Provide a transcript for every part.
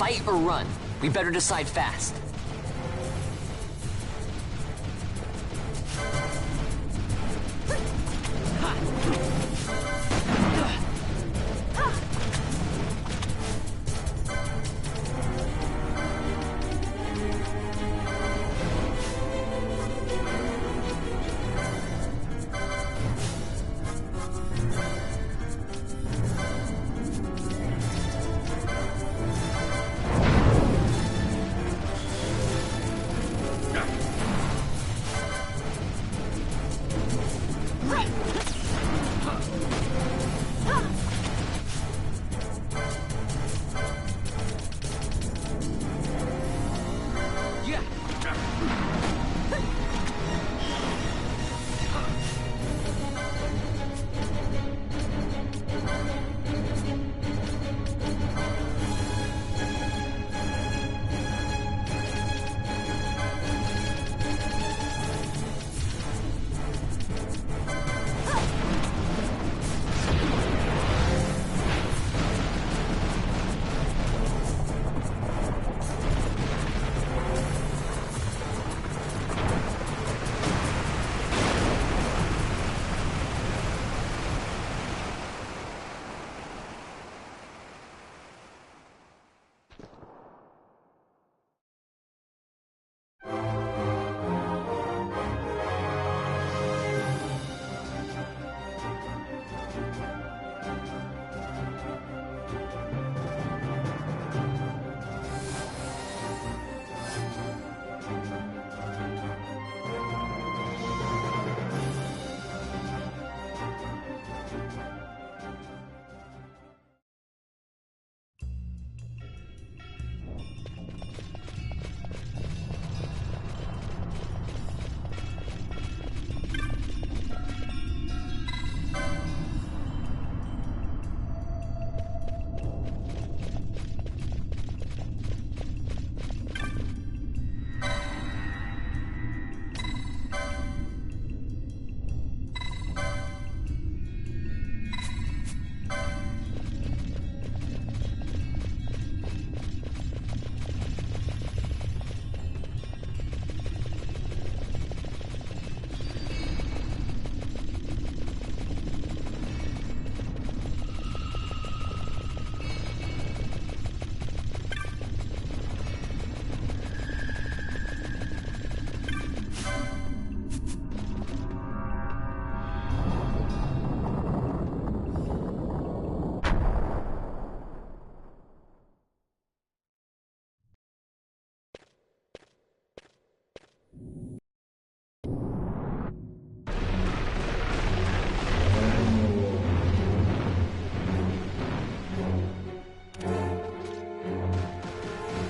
Fight or run? We better decide fast.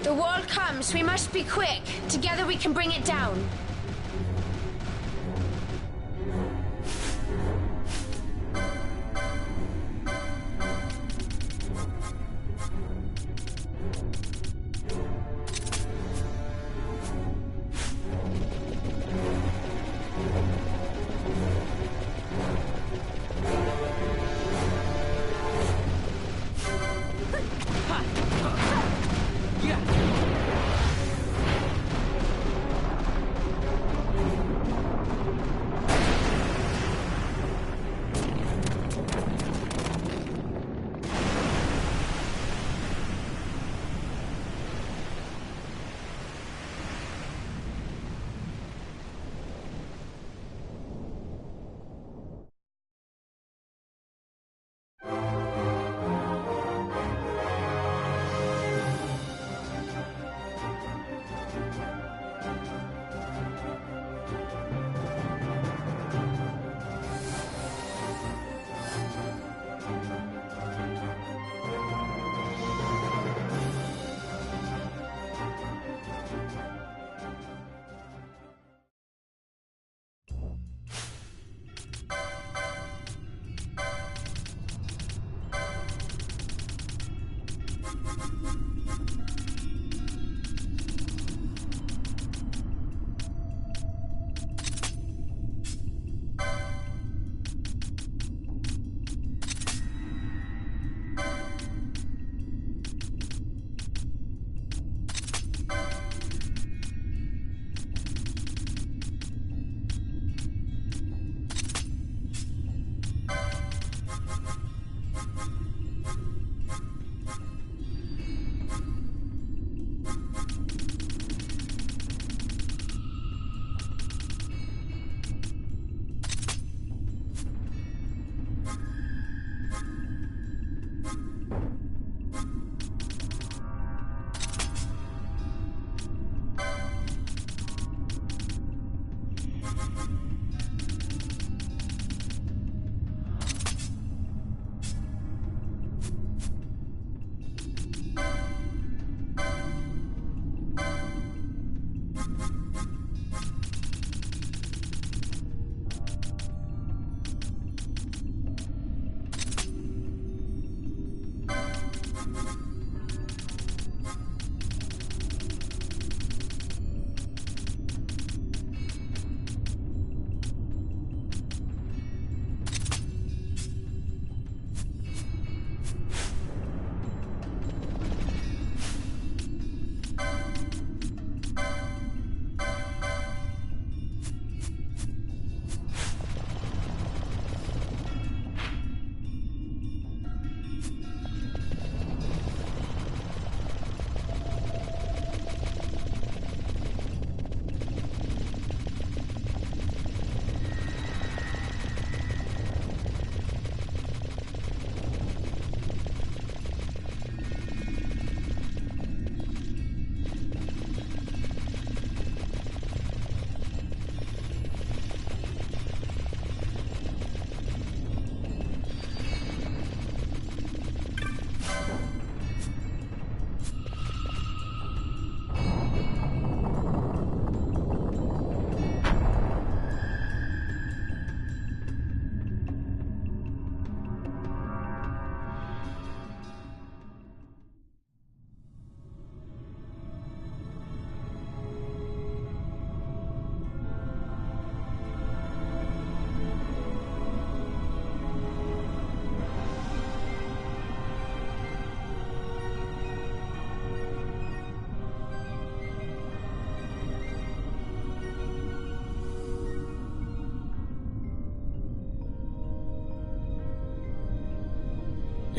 The wall comes. We must be quick. Together we can bring it down.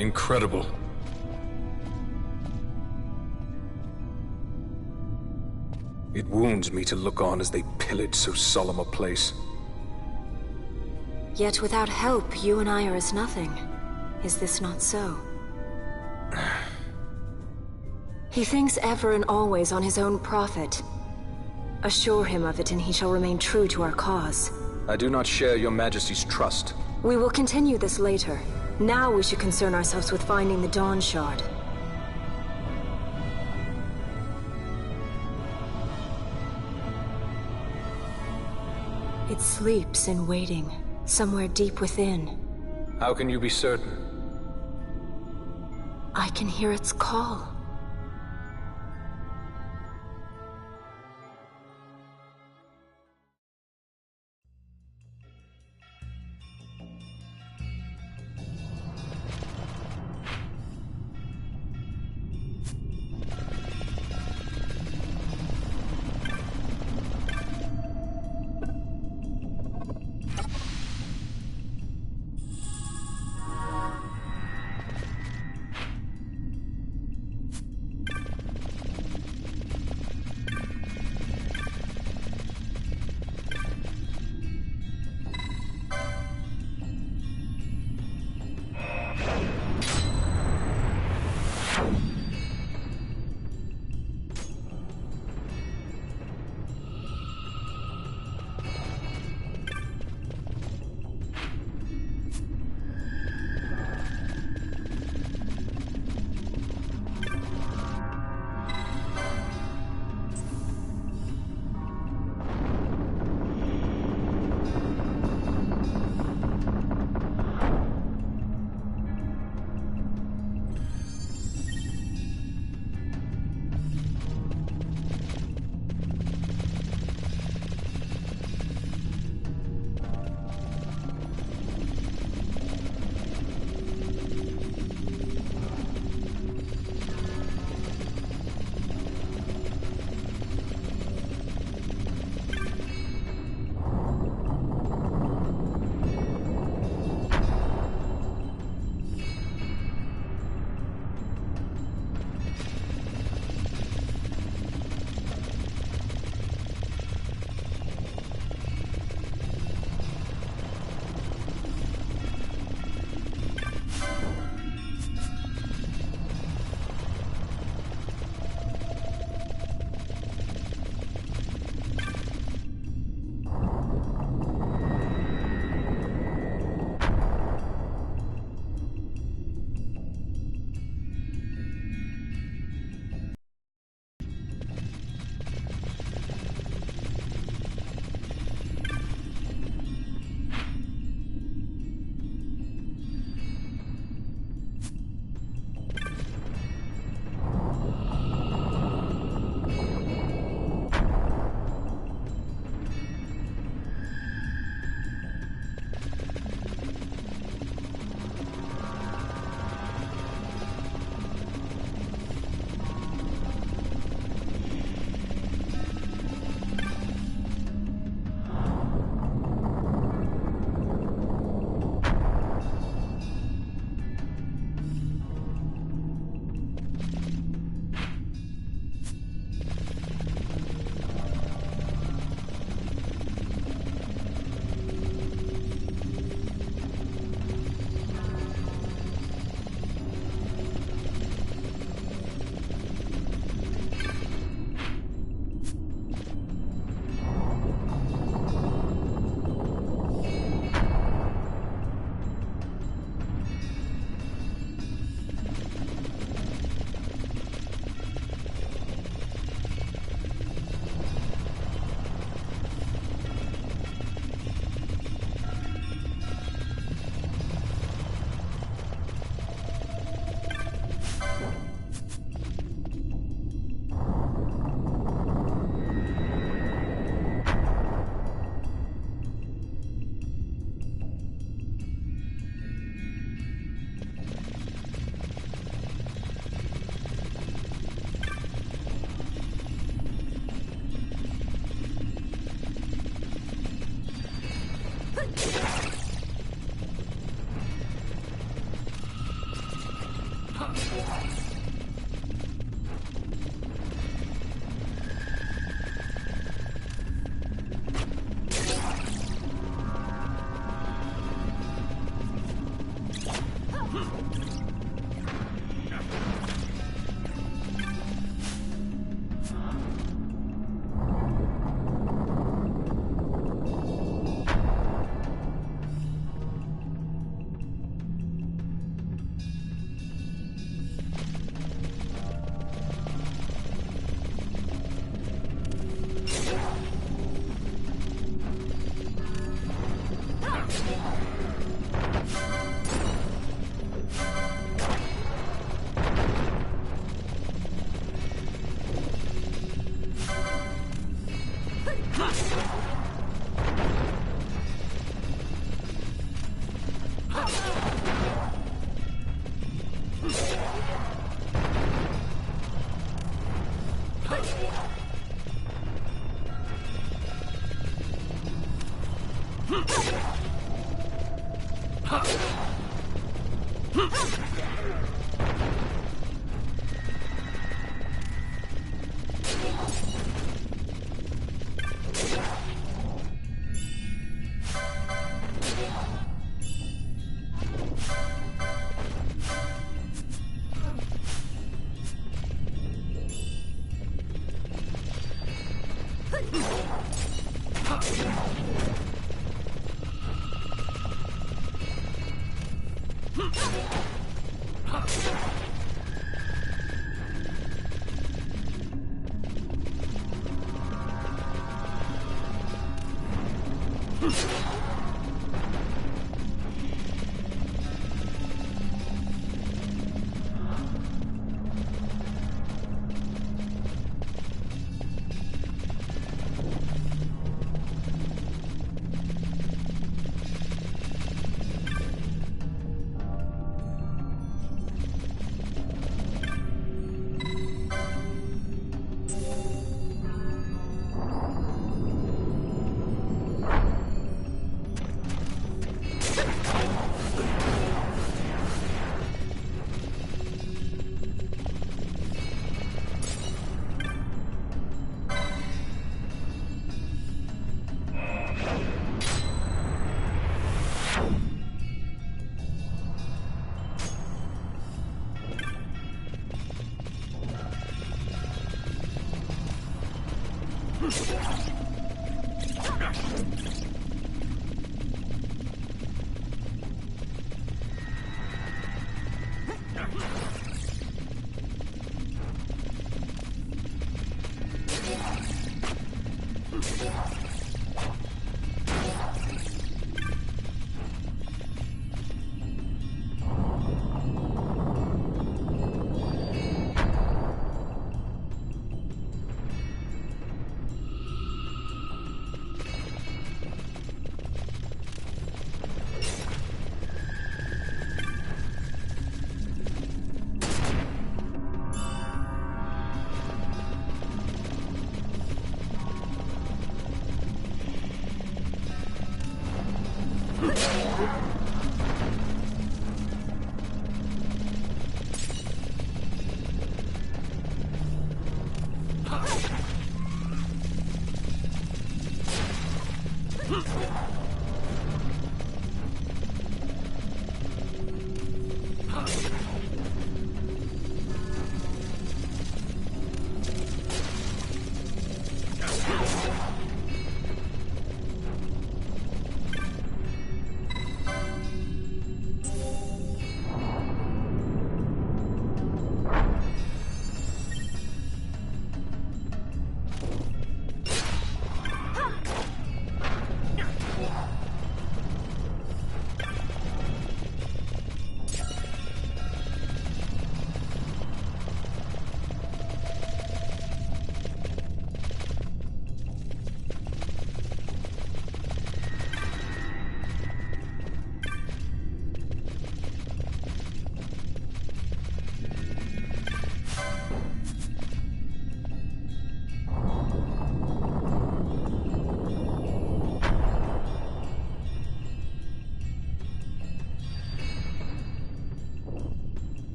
Incredible. It wounds me to look on as they pillage so solemn a place. Yet without help, you and I are as nothing. Is this not so? He thinks ever and always on his own profit. Assure him of it and he shall remain true to our cause. I do not share your Majesty's trust. We will continue this later. Now we should concern ourselves with finding the Dawn Shard. It sleeps in waiting, somewhere deep within. How can you be certain? I can hear its call.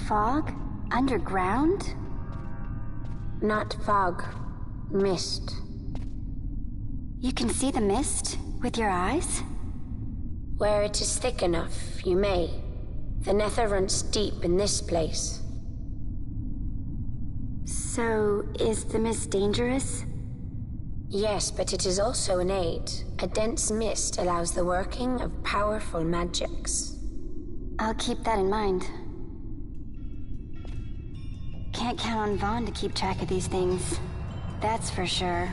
Fog? Underground? Not fog. Mist. You can see the mist with your eyes? Where it is thick enough, you may. The nether runs deep in this place. So, is the mist dangerous? Yes, but it is also an aid. A dense mist allows the working of powerful magics. I'll keep that in mind. Can't count on Vaughn to keep track of these things. That's for sure.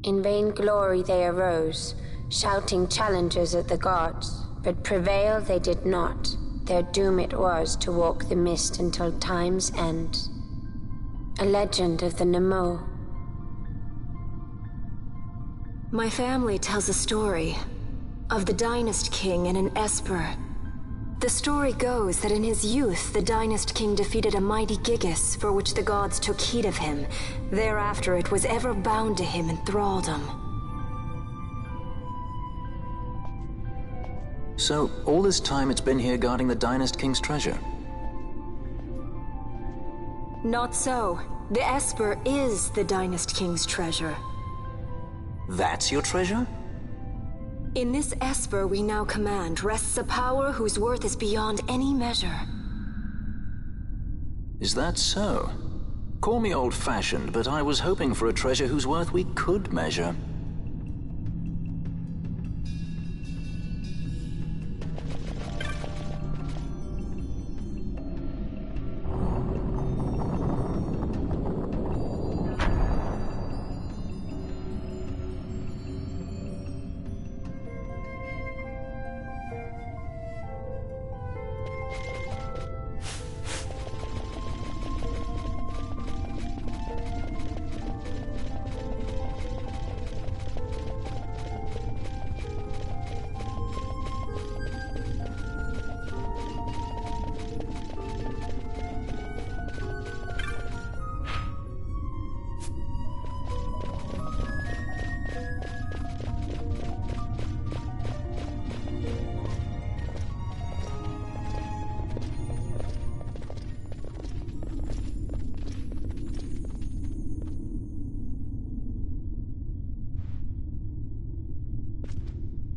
In vain glory they arose, shouting challenges at the gods, but prevail they did not. Their doom it was to walk the mist until time's end. A legend of the Nemo. My family tells a story of the Dynast King and an Esper. The story goes that in his youth, the Dynast King defeated a mighty Gigas, for which the gods took heed of him. Thereafter, it was ever bound to him in thraldom. So, all this time it's been here guarding the Dynast King's treasure? Not so. The Esper is the Dynast King's treasure. That's your treasure? In this Esper we now command rests a power whose worth is beyond any measure. Is that so? Call me old-fashioned, but I was hoping for a treasure whose worth we could measure.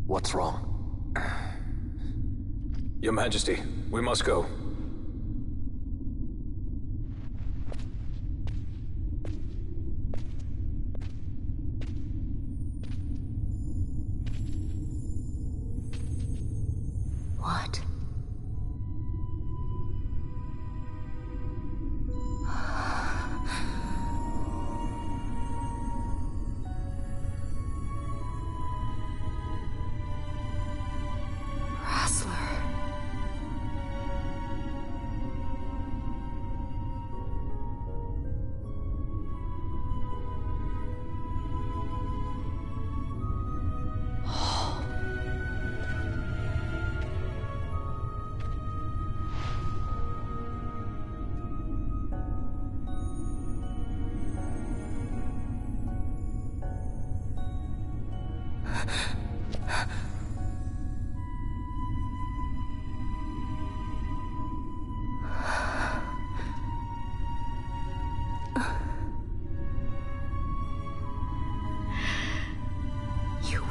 What's wrong? Your Majesty, we must go. What?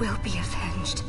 will be avenged.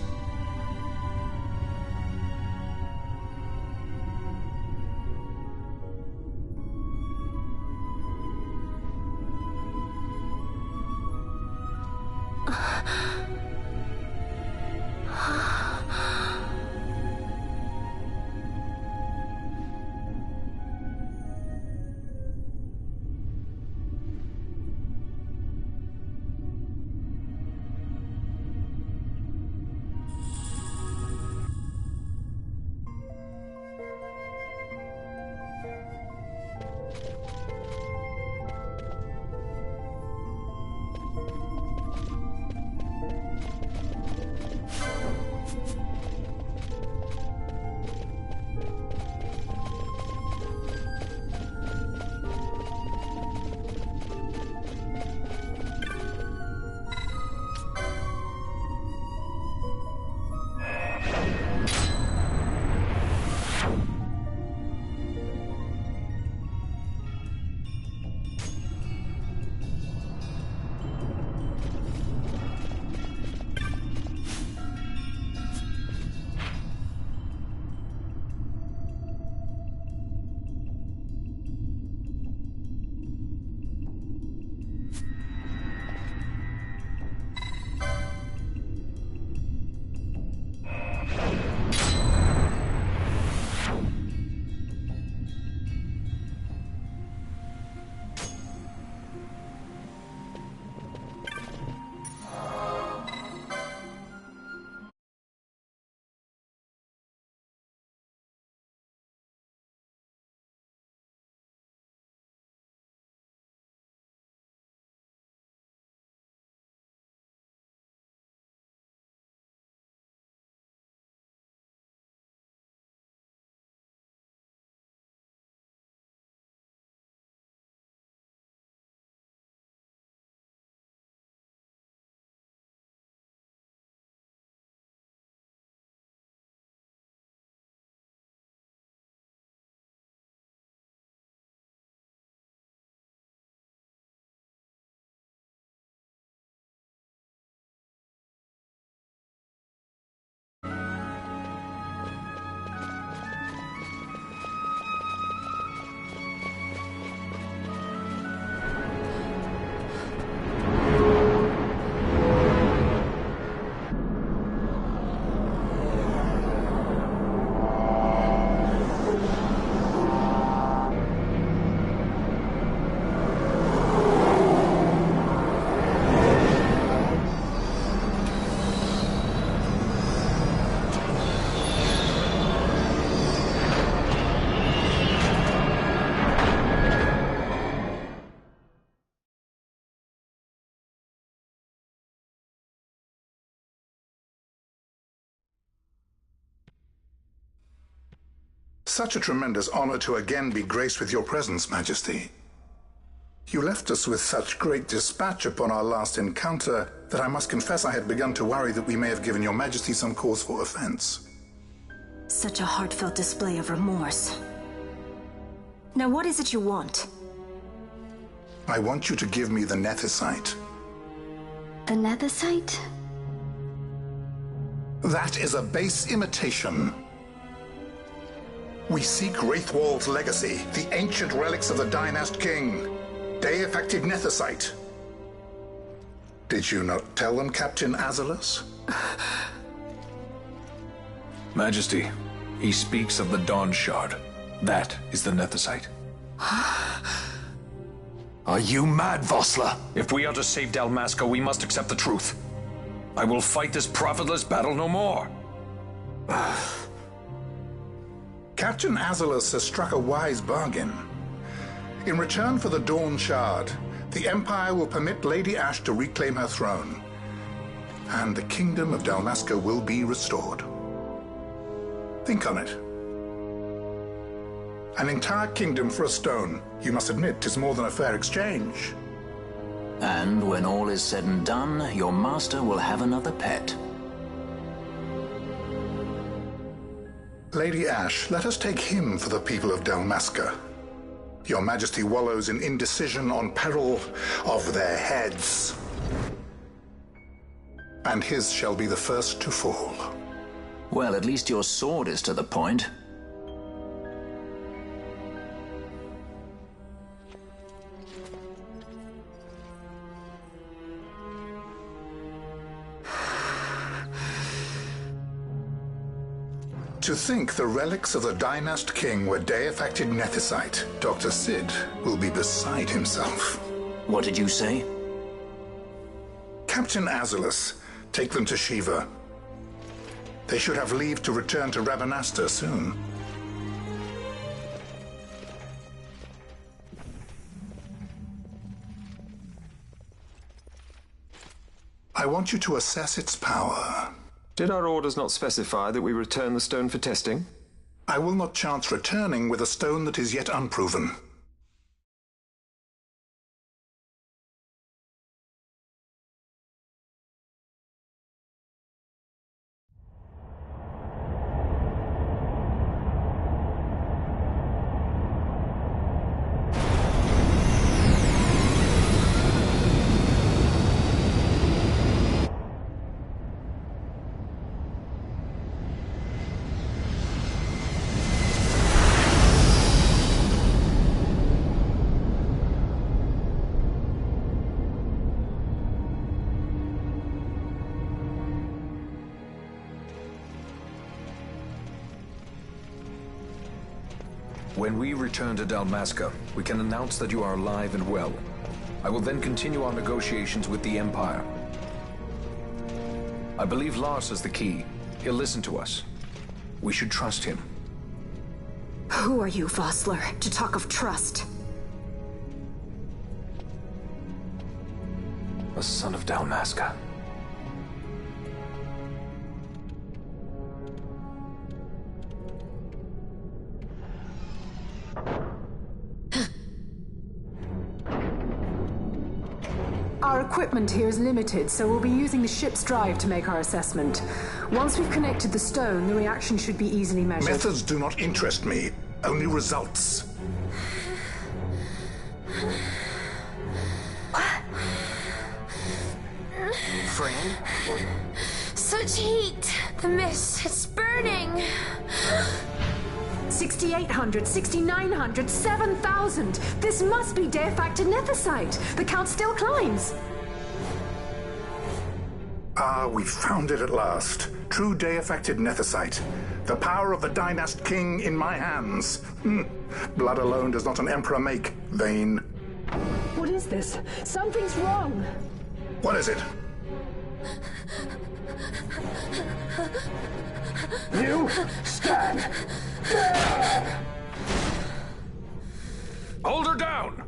Such a tremendous honor to again be graced with your presence, Majesty. You left us with such great dispatch upon our last encounter that I must confess I had begun to worry that we may have given your Majesty some cause for offense. Such a heartfelt display of remorse. Now what is it you want? I want you to give me the Nethicite. The Nethicite? That is a base imitation. We seek Wraithwald's legacy, the ancient relics of the Dynast King. Day-affected Nethicite. Did you not tell them, Captain Azalus? Majesty, he speaks of the Dawn Shard. That is the Nethicite. Are you mad, Vossler? If we are to save Dalmasca, we must accept the truth. I will fight this profitless battle no more. Captain Azalus has struck a wise bargain. In return for the Dawn Shard, the Empire will permit Lady Ash to reclaim her throne, and the Kingdom of Dalmasca will be restored. Think on it. An entire kingdom for a stone. You must admit 'tis more than a fair exchange. And when all is said and done, your master will have another pet. Lady Ash, let us take him for the people of Dalmasca. Your Majesty wallows in indecision on peril of their heads. and his shall be the first to fall. Well, at least your sword is to the point. To think the relics of the Dynast King were Deifacted Nethicite, Dr. Sid will be beside himself. What did you say? Captain Azulus, take them to Shiva. They should have leave to return to Rabanastre soon. I want you to assess its power. Did our orders not specify that we return the stone for testing? I will not chance returning with a stone that is yet unproven. When we return to Dalmasca, we can announce that you are alive and well. I will then continue our negotiations with the Empire. I believe Lars is the key. He'll listen to us. We should trust him. Who are you, Vossler, to talk of trust? A son of Dalmasca. Our equipment here is limited, so we'll be using the ship's drive to make our assessment. Once we've connected the stone, the reaction should be easily measured. Methods do not interest me, only results. Fran? Such heat! The mist, it's burning! 6,800, 6,900, 7,000! This must be Deifacted Nethicite! The count still climbs! Ah, we found it at last. True Deifacted Nethicite. The power of the Dynast King in my hands. Blood alone does not an emperor make, Vayne. What is this? Something's wrong! What is it? You stand there! Hold her down!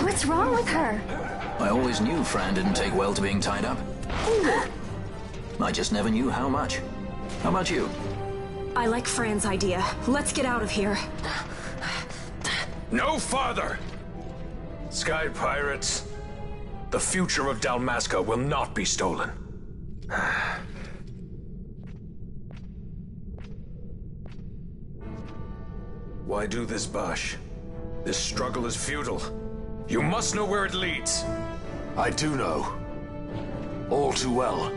What's wrong with her? I always knew Fran didn't take well to being tied up. I just never knew how much. How about you? I like Fran's idea. Let's get out of here. No farther! Sky Pirates, the future of Dalmasca will not be stolen. Why do this, Bash? This struggle is futile. You must know where it leads. I do know. All too well.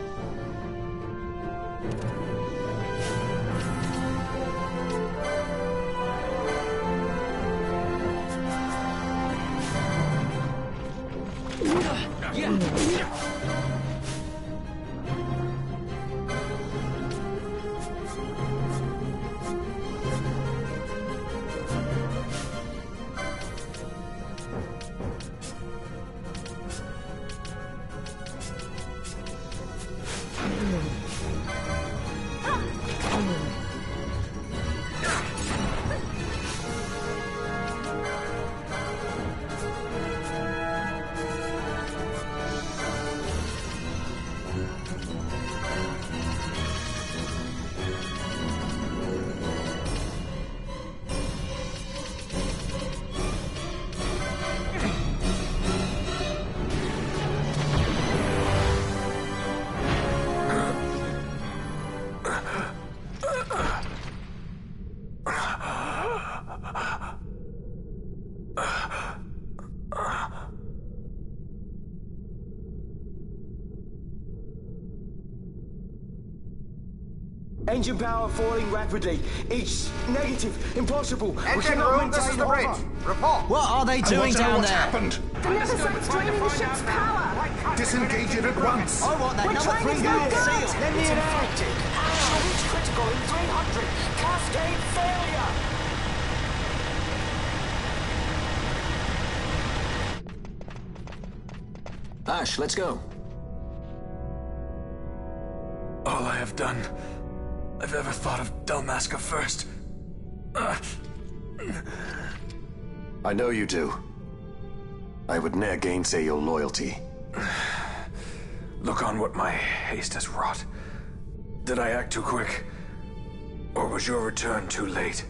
Engine power falling rapidly. It's negative. Impossible. Engine room, this is the bridge. Report. What are they doing down there? Happened? The Nemesis draining the ship's power! Disengage it at once. I want that We're number trying 3 to go unit good. sealed. Let me in out. Reach critical in 300. Cascade failure. Ash, let's go. All I have done, I've ever thought of Dalmasca first. I know you do. I would ne'er gainsay your loyalty. Look on what my haste has wrought. Did I act too quick? Or was your return too late?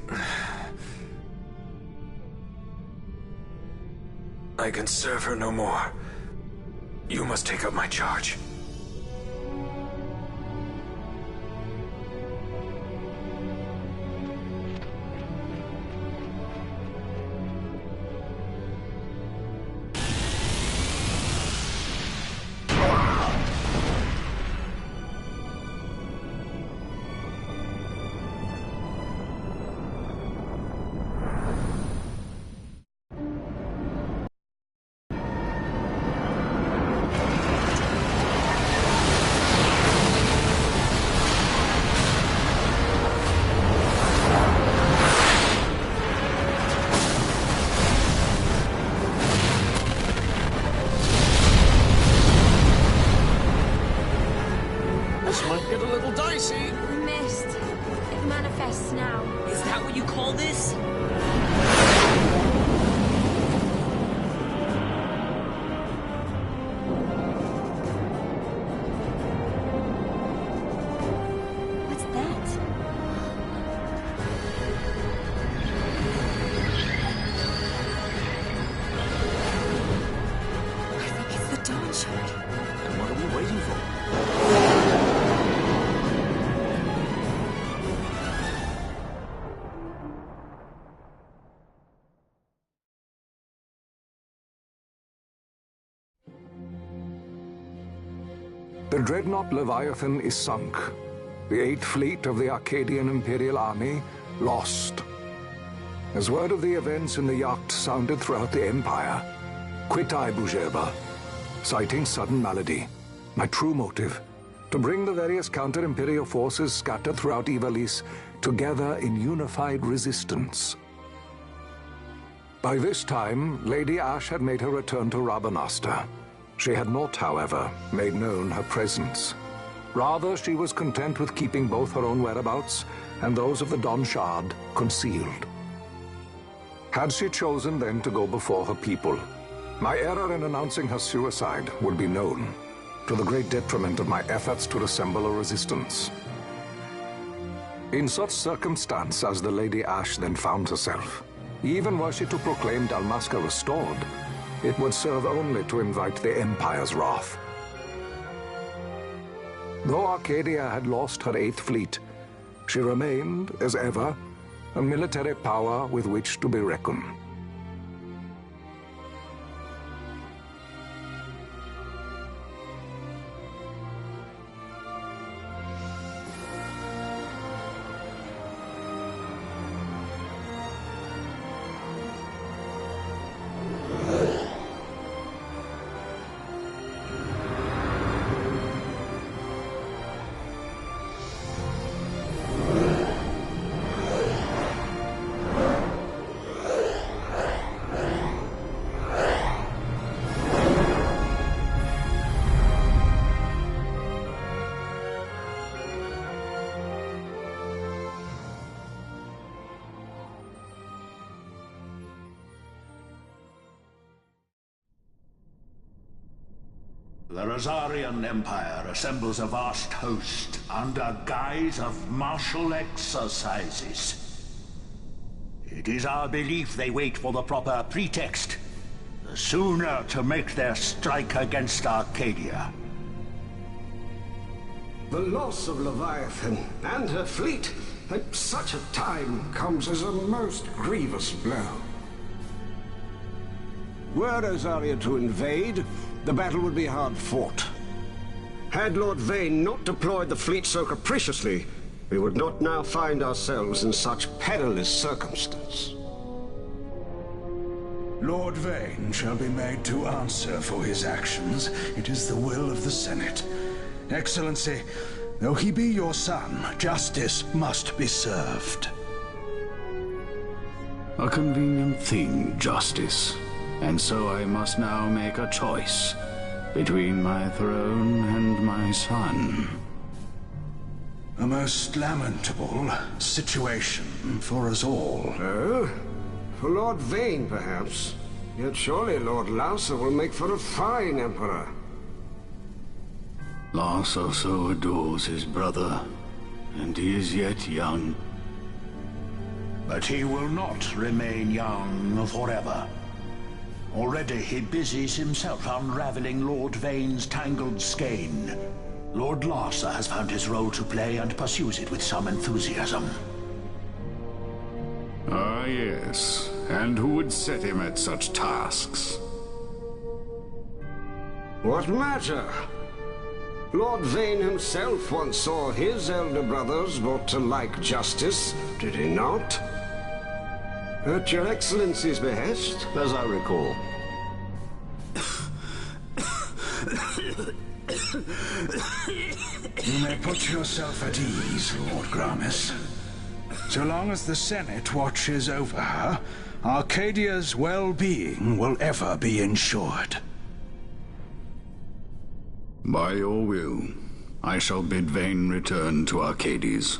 I can serve her no more. You must take up my charge. This might get a little dicey. Mist. It manifests now. Is that what you call this? What's that? I think it's the Dawn Shard. And what are we waiting for? The dreadnought Leviathan is sunk. The 8th Fleet of the Arcadian Imperial Army lost. As word of the events in the yacht sounded throughout the Empire, quit I Bujeba, citing sudden malady. My true motive, to bring the various counter-imperial forces scattered throughout Ivalice together in unified resistance. By this time, Lady Ash had made her return to Rabanastre. She had not, however, made known her presence. Rather, she was content with keeping both her own whereabouts and those of the Dawn Shard concealed. Had she chosen then to go before her people, my error in announcing her suicide would be known, to the great detriment of my efforts to assemble a resistance. In such circumstance as the Lady Ash then found herself, even were she to proclaim Dalmasca restored, it would serve only to invite the Empire's wrath. Though Arcadia had lost her 8th Fleet, she remained, as ever, a military power with which to be reckoned. The Rosarian Empire assembles a vast host under guise of martial exercises. It is our belief they wait for the proper pretext, the sooner to make their strike against Arcadia. The loss of Leviathan and her fleet at such a time comes as a most grievous blow. Were Rosaria to invade, the battle would be hard fought. Had Lord Vane not deployed the fleet so capriciously, we would not now find ourselves in such perilous circumstance. Lord Vane shall be made to answer for his actions. It is the will of the Senate. Excellency, though he be your son, justice must be served. A convenient thing, justice. And so I must now make a choice between my throne and my son. A most lamentable situation for us all. Oh? For Lord Vane, perhaps. Yet surely Lord Lauser will make for a fine emperor. Lauser so adores his brother, and he is yet young. But he will not remain young forever. Already he busies himself unraveling Lord Vane's tangled skein. Lord Lauser has found his role to play and pursues it with some enthusiasm. Ah, yes. And who would set him at such tasks? What matter? Lord Vane himself once saw his elder brothers brought to like justice, did he not? At your Excellency's behest, as I recall. You may put yourself at ease, Lord Gramis. So long as the Senate watches over her, Arcadia's well-being will ever be ensured. By your will, I shall bid Vane return to Arcades.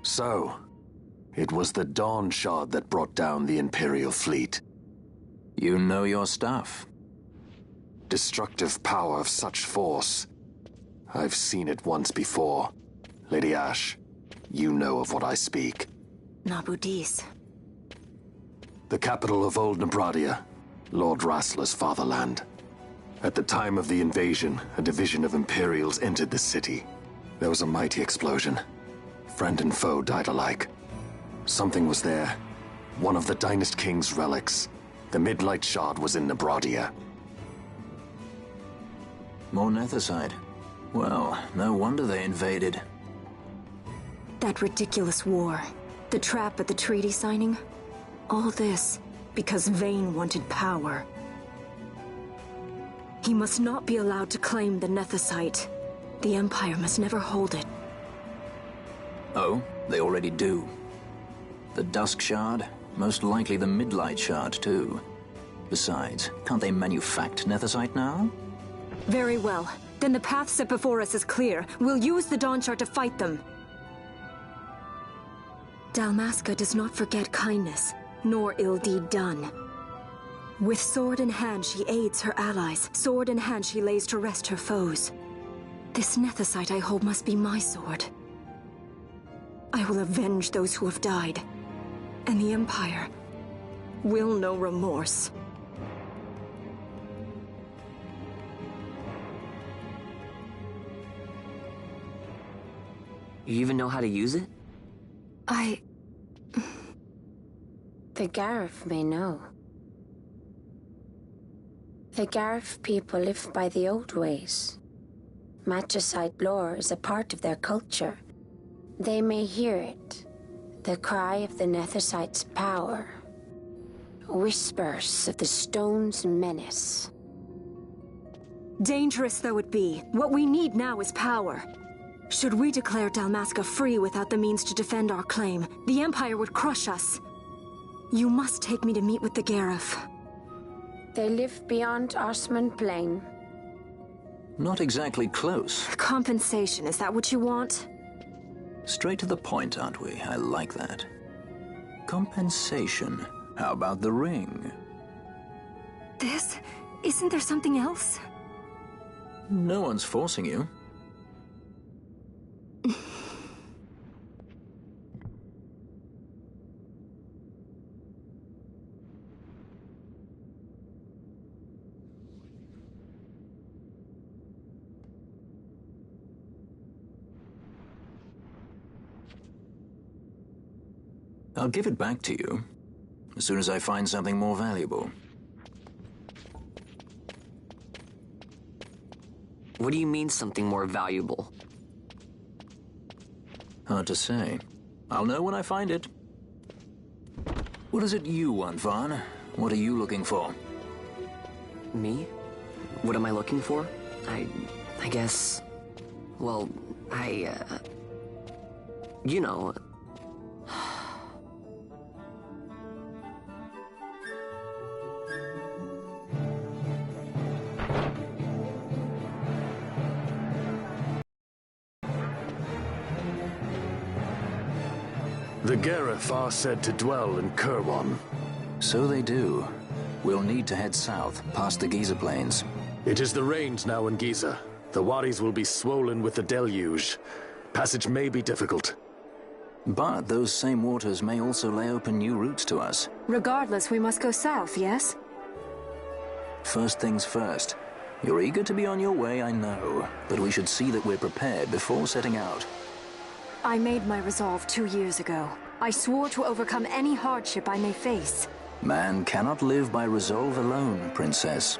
So, it was the Dawn Shard that brought down the Imperial fleet. You know your stuff. Destructive power of such force. I've seen it once before. Lady Ash, you know of what I speak. Nabudis. The capital of Old Nebradia, Lord Rassler's fatherland. At the time of the invasion, a division of Imperials entered the city. There was a mighty explosion. Friend and foe died alike. Something was there. One of the Dynast King's relics. The Midlight Shard was in Nebradia. More Nethicite. Well, no wonder they invaded. That ridiculous war. The trap at the treaty signing. All this because Vane wanted power. He must not be allowed to claim the Nethicite. The Empire must never hold it. Oh, they already do. The Dusk Shard, most likely the Midlight Shard too. Besides, can't they manufacture Nethicite now? Very well. Then the path set before us is clear. We'll use the Dawn Shard to fight them. Dalmasca does not forget kindness, nor ill deed done. With sword in hand, she aids her allies. Sword in hand, she lays to rest her foes. This Nethicite I hold must be my sword. I will avenge those who have died, and the Empire will know remorse. You even know how to use it? The Garif may know. The Garif people live by the old ways. Matricide lore is a part of their culture. They may hear it, the cry of the Nethicite's power, whispers of the stone's menace. Dangerous though it be, what we need now is power. Should we declare Dalmasca free without the means to defend our claim, the Empire would crush us. You must take me to meet with the Gareth. They live beyond Osman Plain. Not exactly close. Compensation, is that what you want? Straight to the point, aren't we? I like that. Compensation. How about the ring? This? Isn't there something else? No one's forcing you. I'll give it back to you as soon as I find something more valuable. What do you mean, something more valuable? Hard to say. I'll know when I find it. What is it you want, Vaughn? What are you looking for? Me? What am I looking for? I guess... Well, you know... The Gareth are said to dwell in Kirwan. So they do. We'll need to head south, past the Giza Plains. It is the rains now in Giza. The wadis will be swollen with the deluge. Passage may be difficult. But those same waters may also lay open new routes to us. Regardless, we must go south, yes? First things first. You're eager to be on your way, I know. But we should see that we're prepared before setting out. I made my resolve 2 years ago. I swore to overcome any hardship I may face. Man cannot live by resolve alone, Princess.